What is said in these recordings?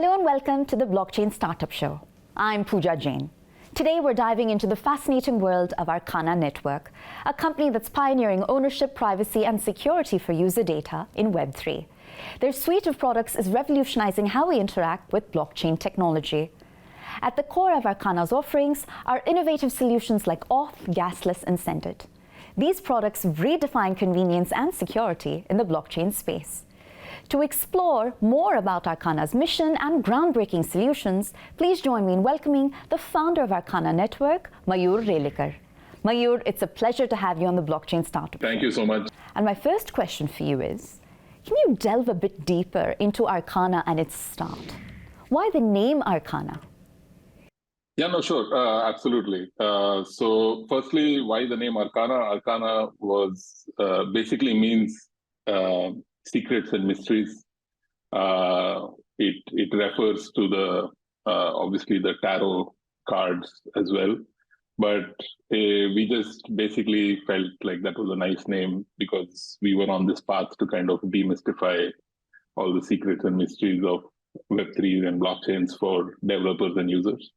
Hello and welcome to the Blockchain Startup Show. I'm Pooja Jain. Today we're diving into the fascinating world of Arcana Network, a company that's pioneering ownership, privacy and security for user data in Web3. Their suite of products is revolutionizing how we interact with blockchain technology. At the core of Arcana's offerings are innovative solutions like Auth, Gasless and Sendit. These products redefine convenience and security in the blockchain space. To explore more about Arcana's mission and groundbreaking solutions, please join me in welcoming the founder of Arcana Network, Mayur Relekar. Mayur, it's a pleasure to have you on the Blockchain Startup Show. Thank you so much. And my first question for you is, can you delve a bit deeper into Arcana and its start? Why the name Arcana? Yeah, no, sure, absolutely. So firstly, why the name Arcana? Arcana was basically means secrets and mysteries. It refers to the obviously the tarot cards as well, but we just basically felt like that was a nice name because we were on this path to kind of demystify all the secrets and mysteries of Web3 and blockchains for developers and users.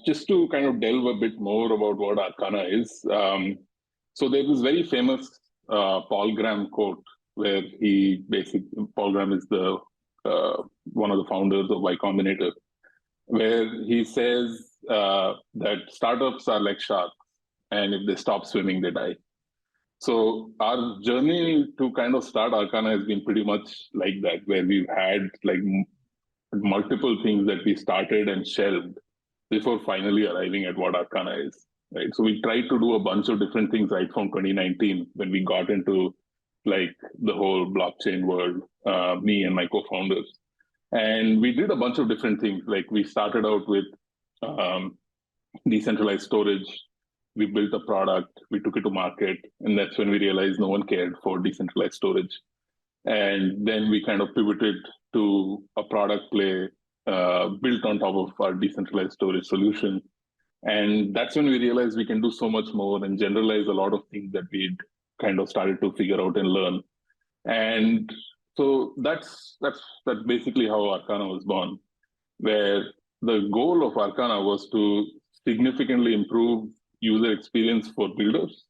Just to kind of delve a bit more about what Arcana is. So there's this very famous Paul Graham quote where Paul Graham is the one of the founders of Y Combinator, where he says that startups are like sharks, and if they stop swimming, they die. So our journey to kind of start Arcana has been pretty much like that, where we've had like multiple things that we started and shelved before finally arriving at what Arcana is. Right. So we tried to do a bunch of different things right from 2019 when we got into like the whole blockchain world, me and my co-founders. And we did a bunch of different things. Like we started out with decentralized storage. We built a product, we took it to market, and that's when we realized no one cared for decentralized storage. And then we kind of pivoted to a product play built on top of our decentralized storage solution. And that's when we realized we can do so much more and generalize a lot of things that we'd kind of started to figure out and learn. And so that's basically how Arcana was born, where the goal of Arcana was to significantly improve user experience for builders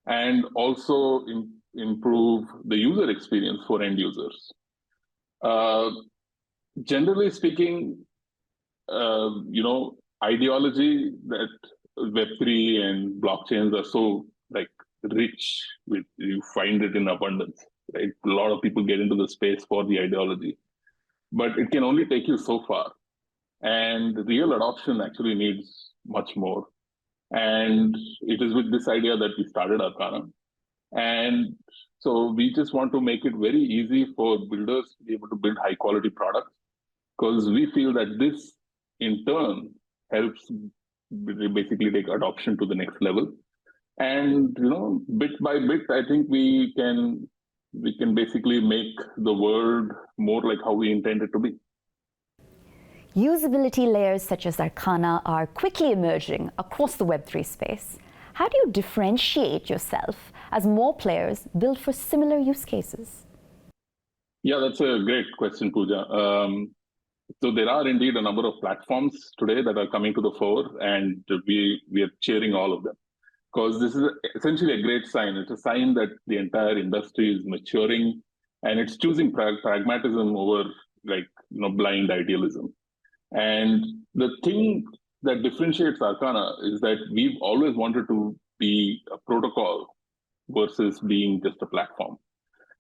and also improve the user experience for end users. Generally speaking, ideology that Web3 and blockchains are so like rich with, you find it in abundance, right? A lot of people get into the space for the ideology, but it can only take you so far. And real adoption actually needs much more. And it is with this idea that we started Arcana. And so we just want to make it very easy for builders to be able to build high quality products, because we feel that this in turn helps basically take adoption to the next level. And bit by bit, I think we can basically make the world more like how we intend it to be. Usability layers such as Arcana are quickly emerging across the Web3 space. How do you differentiate yourself as more players build for similar use cases? Yeah, that's a great question, Pooja. So there are indeed a number of platforms today that are coming to the fore, and we are cheering all of them, because this is essentially a great sign. It's a sign that the entire industry is maturing and it's choosing pragmatism over blind idealism. And the thing that differentiates Arcana is that we've always wanted to be a protocol versus being just a platform.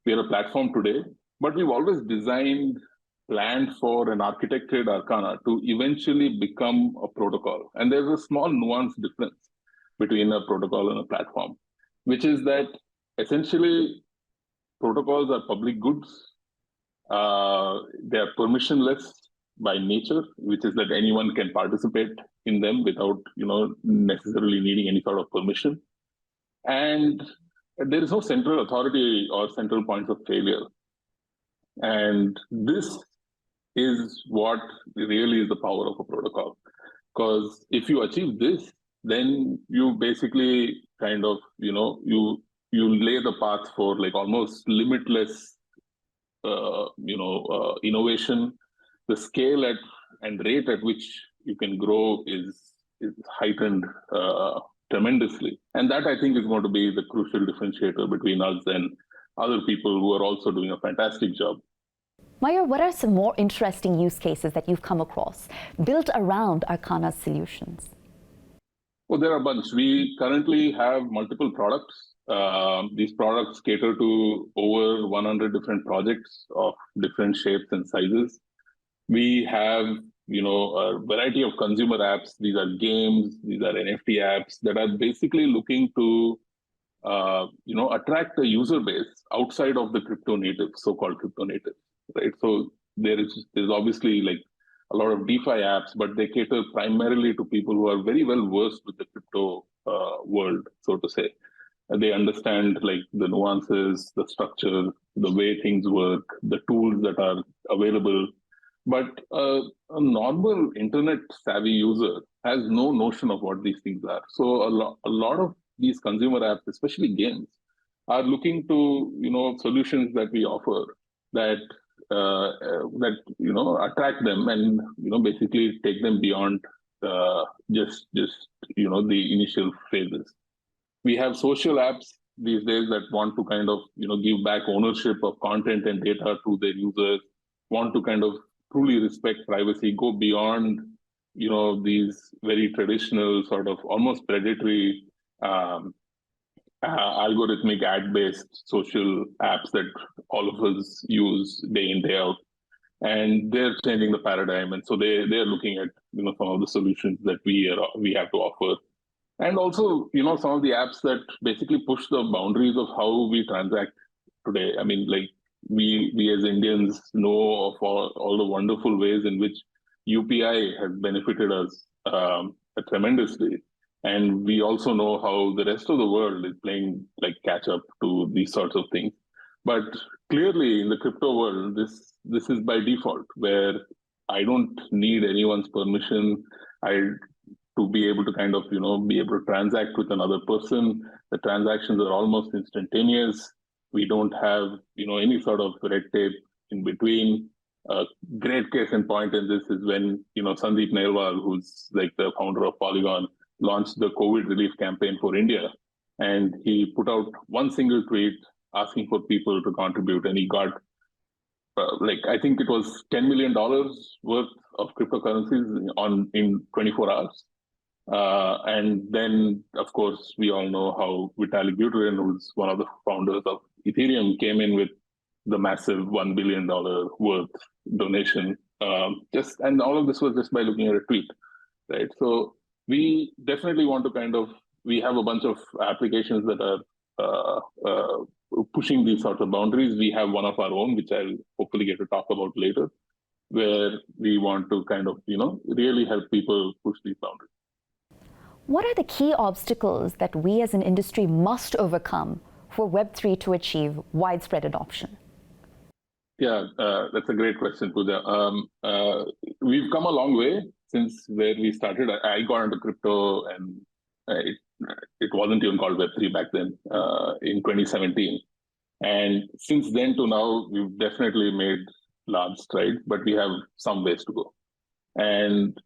We are a platform today, but we've always planned for and architected Arcana to eventually become a protocol. And there's a small nuance difference between a protocol and a platform, which is that essentially protocols are public goods. They are permissionless by nature, which is that anyone can participate in them without necessarily needing any sort of permission. And there is no central authority or central points of failure. And this is what really is the power of a protocol. Because if you achieve this, then you basically kind of, you lay the path for like almost limitless innovation. The scale and rate at which you can grow is heightened tremendously. And that, I think, is going to be the crucial differentiator between us and other people who are also doing a fantastic job. Mayur, what are some more interesting use cases that you've come across built around Arcana's solutions? Well, there are a bunch. We currently have multiple products. These products cater to over 100 different projects of different shapes and sizes. We have, a variety of consumer apps. These are games, these are NFT apps that are basically looking to, attract a user base outside of the crypto native, so-called crypto native, right? So there's obviously like a lot of DeFi apps, but they cater primarily to people who are very well versed with the crypto world, so to say. They understand like the nuances, the structure, the way things work, the tools that are available. But a normal internet savvy user has no notion of what these things are. So a lot of these consumer apps, especially games, are looking to solutions that we offer that attract them and basically take them beyond just the initial phases. We have social apps these days that want to kind of give back ownership of content and data to their users, want to kind of truly respect privacy, go beyond these very traditional sort of almost predatory algorithmic ad-based social apps that all of us use day in, day out. And they're changing the paradigm. And so they're looking at some of the solutions that we have to offer. And also, some of the apps that basically push the boundaries of how we transact today. I mean, like we as Indians know of all the wonderful ways in which UPI has benefited us tremendously. And we also know how the rest of the world is playing like catch up to these sorts of things. But clearly in the crypto world, this is by default, where I don't need anyone's permission. To be able to kind of, be able to transact with another person. The transactions are almost instantaneous. We don't have, any sort of red tape in between. A great case in point in this is when, Sandeep Nailwal, who's like the founder of Polygon, launched the COVID relief campaign for India. And he put out one single tweet asking for people to contribute, and he got I think it was $10 million worth of cryptocurrencies in 24 hours. And then, of course, we all know how Vitalik Buterin, who's one of the founders of Ethereum, came in with the massive $1 billion worth donation. And all of this was just by looking at a tweet, right? So we definitely want to we have a bunch of applications that are pushing these sorts of boundaries. We have one of our own, which I'll hopefully get to talk about later, where we want to really help people push these boundaries. What are the key obstacles that we as an industry must overcome for Web3 to achieve widespread adoption? Yeah, that's a great question, Pooja. We've come a long way since where we started. I got into crypto, and it wasn't even called Web3 back then, in 2017. And since then to now, we've definitely made large strides, but we have some ways to go. And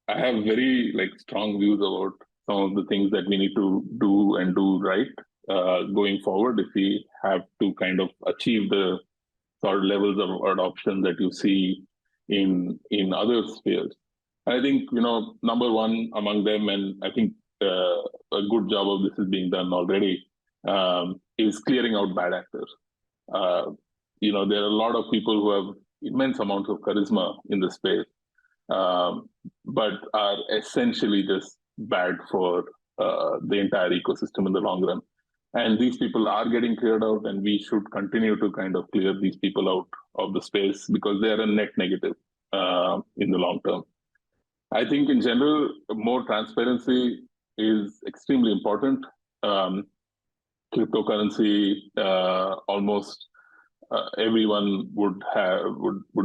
I have very strong views about some of the things that we need to do and do right going forward if we have to kind of achieve the sort of levels of adoption that you see in other spheres. And I think number one among them, and I think a good job of this is being done already, is clearing out bad actors. There are a lot of people who have immense amounts of charisma in the space, but are essentially just bad for the entire ecosystem in the long run. And these people are getting cleared out, and we should continue to kind of clear these people out of the space because they are a net negative in the long term. I think in general, more transparency is extremely important. Cryptocurrency, almost everyone would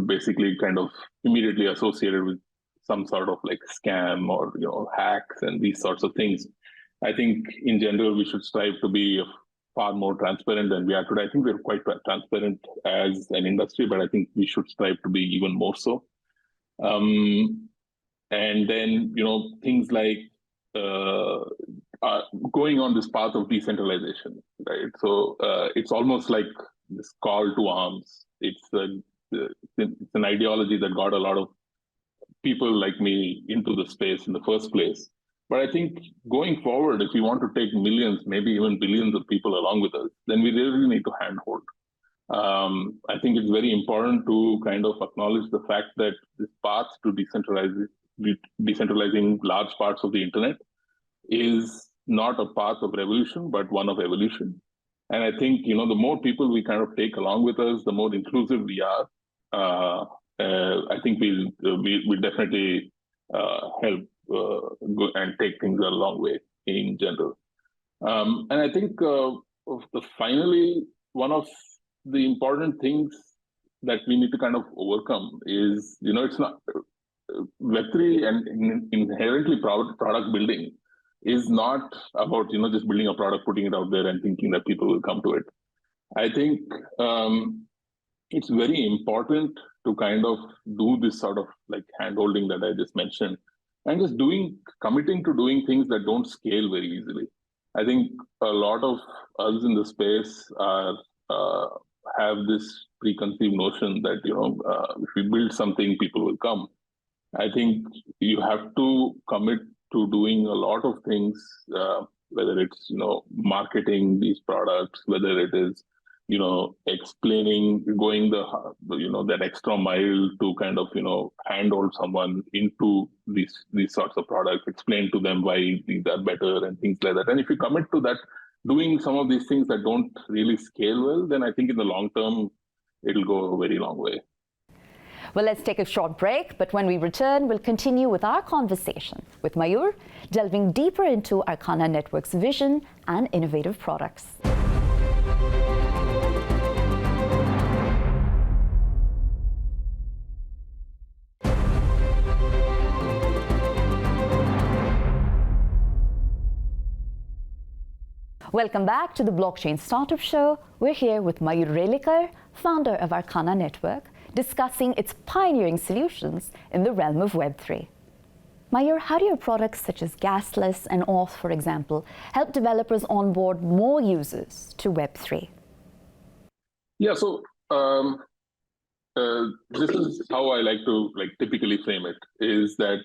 basically kind of immediately associated with some sort of scam or hacks and these sorts of things. I think in general we should strive to be a far more transparent than we are today. I think we're quite transparent as an industry, but I think we should strive to be even more so. And then, things like going on this path of decentralization, right? So it's almost like this call to arms. It's an ideology that got a lot of people like me into the space in the first place. But I think going forward, if we want to take millions, maybe even billions of people along with us, then we really need to handhold. I think it's very important to kind of acknowledge the fact that this path to decentralizing large parts of the internet is not a path of revolution, but one of evolution. And I think, the more people we kind of take along with us, the more inclusive we are. I think we'll definitely help go and take things a long way in general. And I think finally, one of the important things that we need to kind of overcome is, it's not Web3 and inherently product building is not about, just building a product, putting it out there and thinking that people will come to it. I think it's very important to kind of do this sort of like hand-holding that I just mentioned, and just committing to doing things that don't scale very easily. I think a lot of us in the space have this preconceived notion that, if we build something, people will come. I think you have to commit to doing a lot of things, whether it's, marketing these products, whether it is, explaining, going that extra mile to kind of, handhold someone into these sorts of products, explain to them why these are better and things like that. And if you commit to that, doing some of these things that don't really scale well, then I think in the long term, it'll go a very long way. Well, let's take a short break, but when we return, we'll continue with our conversation with Mayur, delving deeper into Arcana Network's vision and innovative products. Welcome back to the Blockchain Startup Show. We're here with Mayur Relekar, founder of Arcana Network, discussing its pioneering solutions in the realm of Web3. Mayur, how do your products such as Gasless and Auth, for example, help developers onboard more users to Web3? Yeah, so this is how I like to typically frame it, is that,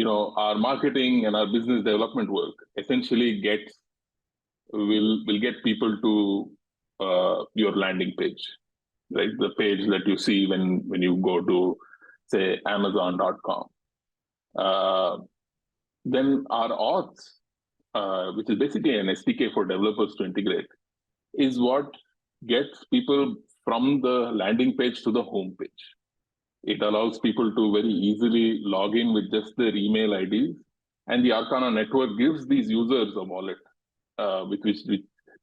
our marketing and our business development work essentially will get people to your landing page, right? The page that you see when you go to, say, Amazon.com. Then our Auth, which is basically an SDK for developers to integrate, is what gets people from the landing page to the home page. It allows people to very easily log in with just their email IDs, and the Arcana network gives these users a wallet with which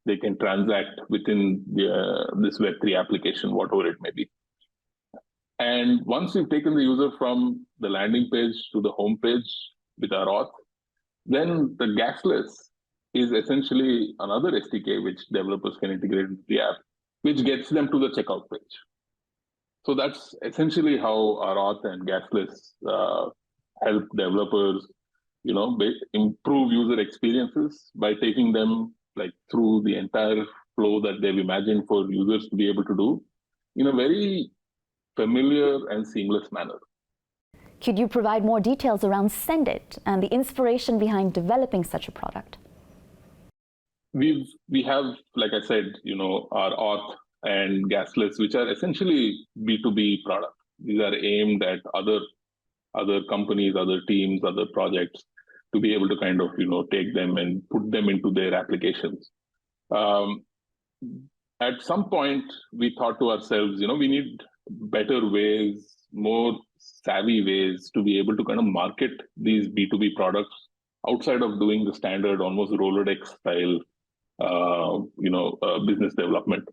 they can transact within this Web3 application, whatever it may be. And once you've taken the user from the landing page to the home page with our Auth, then the Gasless is essentially another SDK which developers can integrate into the app, which gets them to the checkout page. So that's essentially how our Auth and Gasless help developers, improve user experiences by taking them through the entire flow that they've imagined for users to be able to do in a very familiar and seamless manner. Could you provide more details around Send It and the inspiration behind developing such a product? We have, like I said, our Auth and Gasless, which are essentially B2B products. These are aimed at other companies, other teams, other projects, to be able to kind of, take them and put them into their applications. At some point, we thought to ourselves, we need better ways, more savvy ways to be able to kind of market these B2B products outside of doing the standard, almost Rolodex style, business development.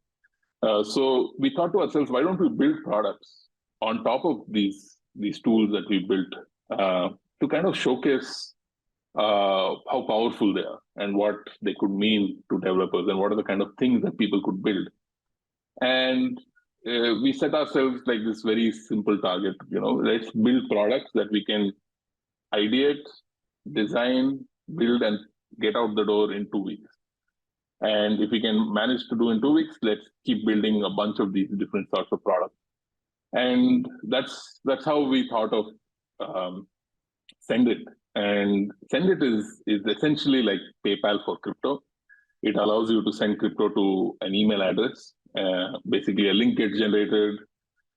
So we thought to ourselves, why don't we build products on top of these tools that we built to kind of showcase how powerful they are and what they could mean to developers and what are the kind of things that people could build. And we set ourselves like this very simple target, let's build products that we can ideate, design, build, and get out the door in 2 weeks. And if we can manage to do in 2 weeks, let's keep building a bunch of these different sorts of products. And that's how we thought of Send It. And Send It is essentially like PayPal for crypto. It allows you to send crypto to an email address. Basically, a link gets generated.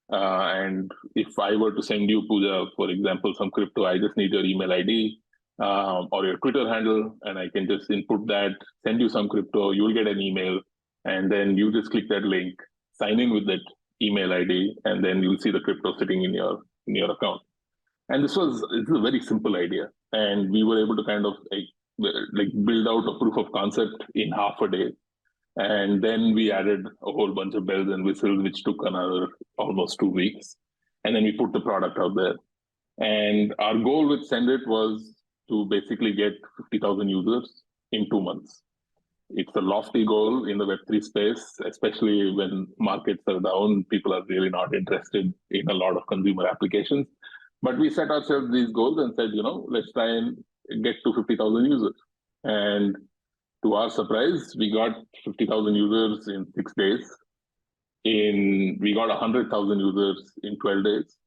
And if I were to send you, Pooja, for example, some crypto, I just need your email ID or your Twitter handle, and I can just input that, send you some crypto, you'll get an email, and then you just click that link, sign in with that email ID, and then you'll see the crypto sitting in your account. And it's a very simple idea, and we were able to kind of like build out a proof of concept in half a day. And then we added a whole bunch of bells and whistles, which took another almost 2 weeks. And then we put the product out there. And our goal with Send It was to basically get 50,000 users in 2 months. It's a lofty goal in the Web3 space, especially when markets are down. People are really not interested in a lot of consumer applications. But we set ourselves these goals and said, let's try and get to 50,000 users. And to our surprise, we got 50,000 users in 6 days. We got 100,000 users in 12 days.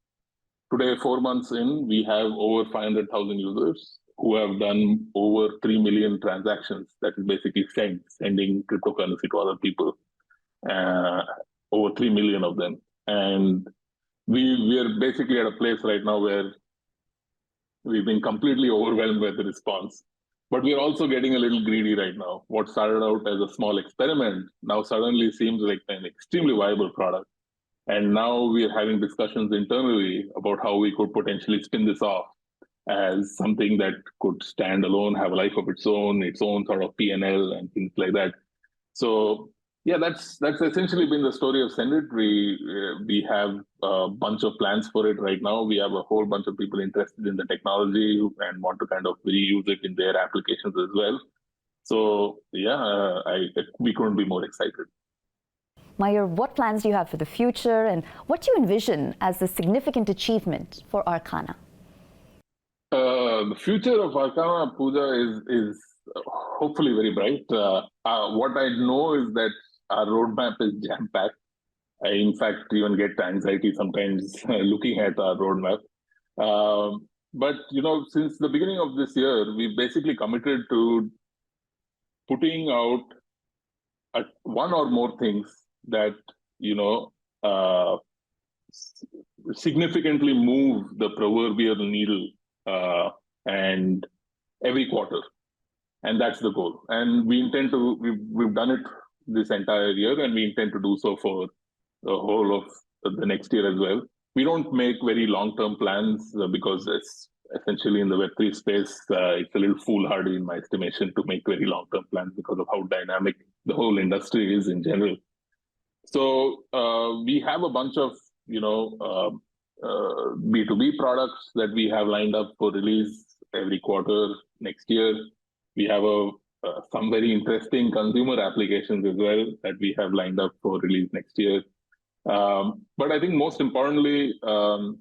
Today, 4 months in, we have over 500,000 users who have done over 3 million transactions. That is basically sending cryptocurrency to other people. Over 3 million of them. And we are basically at a place right now where we've been completely overwhelmed by the response. But we're also getting a little greedy right now. What started out as a small experiment now suddenly seems like an extremely viable product. And now we're having discussions internally about how we could potentially spin this off as something that could stand alone, have a life of its own sort of P&L and things like that. So yeah, that's essentially been the story of Send It. We have a bunch of plans for it right now. We have a whole bunch of people interested in the technology and want to kind of reuse it in their applications as well. So yeah, we couldn't be more excited. Mayur, what plans do you have for the future, and what do you envision as the significant achievement for Arcana? The future of Arcana, Pooja, is hopefully very bright. What I know is that our roadmap is jam-packed. I, in fact, even get anxiety sometimes looking at our roadmap. But, since the beginning of this year, we've basically committed to putting out one or more things that, significantly move the proverbial needle and every quarter. And that's the goal. And we intend to, we've done it this entire year, and we intend to do so for the whole of the next year as well. We don't make very long-term plans because it's essentially in the Web3 space, it's a little foolhardy in my estimation to make very long-term plans because of how dynamic the whole industry is in general. So we have a bunch of, B2B products that we have lined up for release every quarter next year. We have some very interesting consumer applications as well that we have lined up for release next year. But I think most importantly, some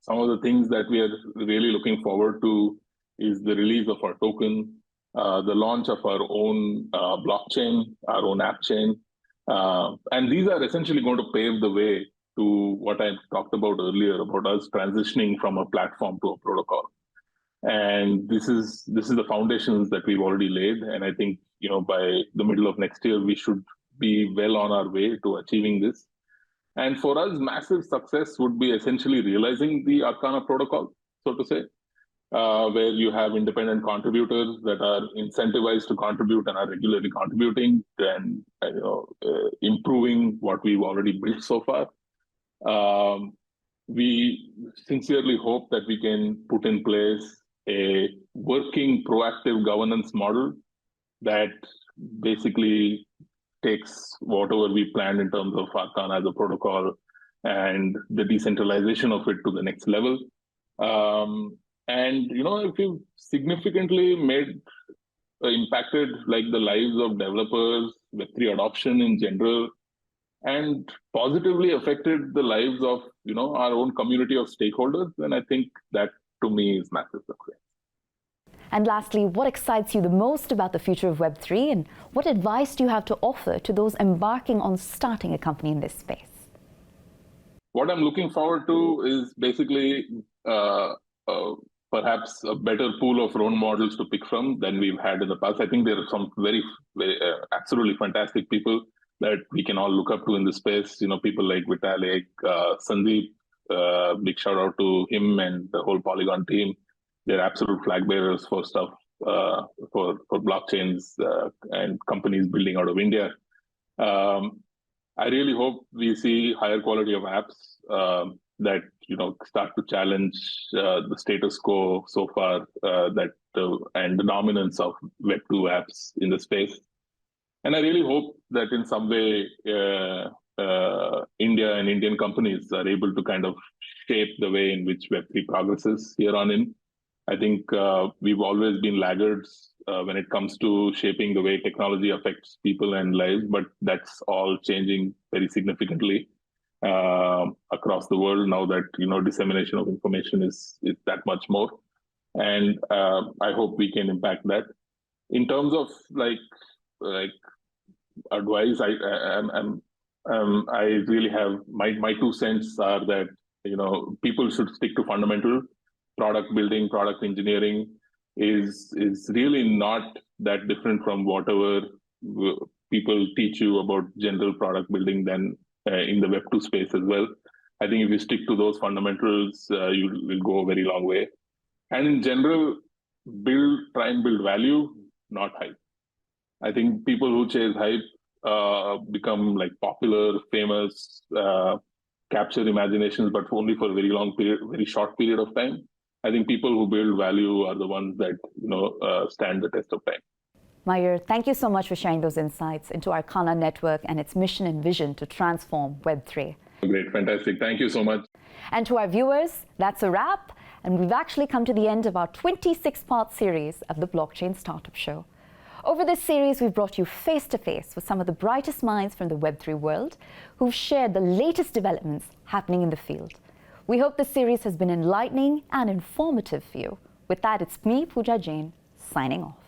of the things that we are really looking forward to is the release of our token, the launch of our own blockchain, our own app chain. And these are essentially going to pave the way to what I talked about earlier about us transitioning from a platform to a protocol. And this is the foundations that we've already laid. And I think, by the middle of next year, we should be well on our way to achieving this. And for us, massive success would be essentially realizing the Arcana protocol, so to say, where you have independent contributors that are incentivized to contribute and are regularly contributing and improving what we've already built so far. We sincerely hope that we can put in place a working proactive governance model that basically takes whatever we planned in terms of Arcana as a protocol and the decentralization of it to the next level. And if you've significantly impacted like the lives of developers, Web3 adoption in general, and positively affected the lives of our own community of stakeholders, then I think that to me is massive success. And lastly, what excites you the most about the future of Web3, and what advice do you have to offer to those embarking on starting a company in this space? What I'm looking forward to is basically perhaps a better pool of role models to pick from than we've had in the past. I think there are some very, very absolutely fantastic people that we can all look up to in this space. People like Vitalik, Sandeep, big shout out to him and the whole Polygon team. They're absolute flag bearers for stuff, for blockchains and companies building out of India. I really hope we see higher quality of apps that start to challenge the status quo so far, and the dominance of Web2 apps in the space. And I really hope that in some way India and Indian companies are able to kind of shape the way in which Web3 progresses here on in. I think we've always been laggards when it comes to shaping the way technology affects people and lives, but that's all changing very significantly across the world now that dissemination of information is that much more, and I hope we can impact that. In terms of like advice, I really have my 2 cents are that people should stick to fundamental. Product building, product engineering is really not that different from whatever people teach you about general product building than in the Web2 space as well. I think if you stick to those fundamentals, you will go a very long way. And in general, try and build value, not hype. I think people who chase hype become like popular, famous, capture imaginations, but only for a very short period of time. I think people who build value are the ones that stand the test of time. Mayur, thank you so much for sharing those insights into Arcana Network and its mission and vision to transform Web3. Great, fantastic. Thank you so much. And to our viewers, that's a wrap. And we've actually come to the end of our 26-part series of the Blockchain Startup Show. Over this series, we've brought you face-to-face with some of the brightest minds from the Web3 world who've shared the latest developments happening in the field. We hope this series has been enlightening and informative for you. With that, it's me, Pooja Jain, signing off.